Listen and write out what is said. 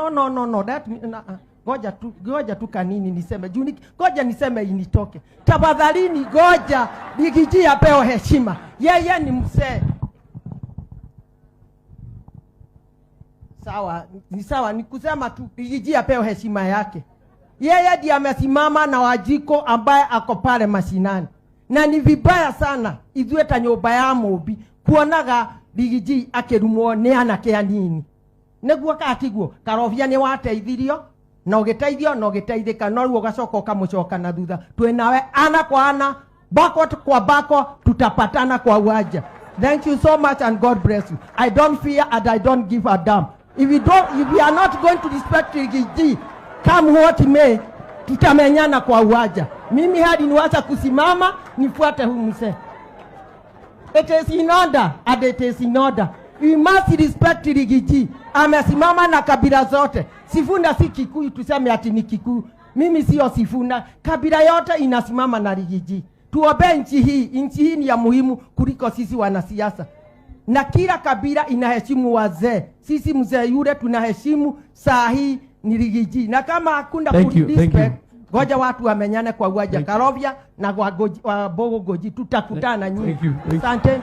No. Goja tu kanini niseme. Goja niseme initoke. Tafadhalini goja Rigiji apewe heshima. Yeye ni mzee. Sawa, ni kusema tu Rigiji apewe heshima yake. Yeye ndiye amesimama na Wajiko ambaye ako pale mashinani. Na ni vibaya sana ithueta nyumba ya Mobi kuonaga Rigiji akirumwo ni anake anini. Neguo kakiguo Karobia ni wateithirio na ũgĩteithĩka no ruo gacoka ũkamucoka na thutha. Twinawe ana kwa ana, bako kwa bako, tutapatana kwa uwanja. Thank you so much and God bless you. I don't fear and I don't give a damn. If we are not going to respect Rigiji, come what may, tutamenyana kwa uwanja. Mimi hadi niwacha kusimama nifuate huyu mzee. It is in order and it is in order. We must respect Rigiji. Amesimama na kabila zote. Sifuna si Kikuyu tuseme ati ni Kikuyu. Mimi sio Sifuna. Kabila yote inasimama na Rigiji. Tuombe nchi hii ni ya muhimu kuliko sisi wanasiasa. Na kila kabila inaheshimu wazee. Sisi mzee yule tunaheshimu, saa hii ni Rigiji. Na kama hakuna respect, goja watu wamenyane kwa uwanja Karobia na kwa Bogo Goji, tutakutana nyinyi. Asante.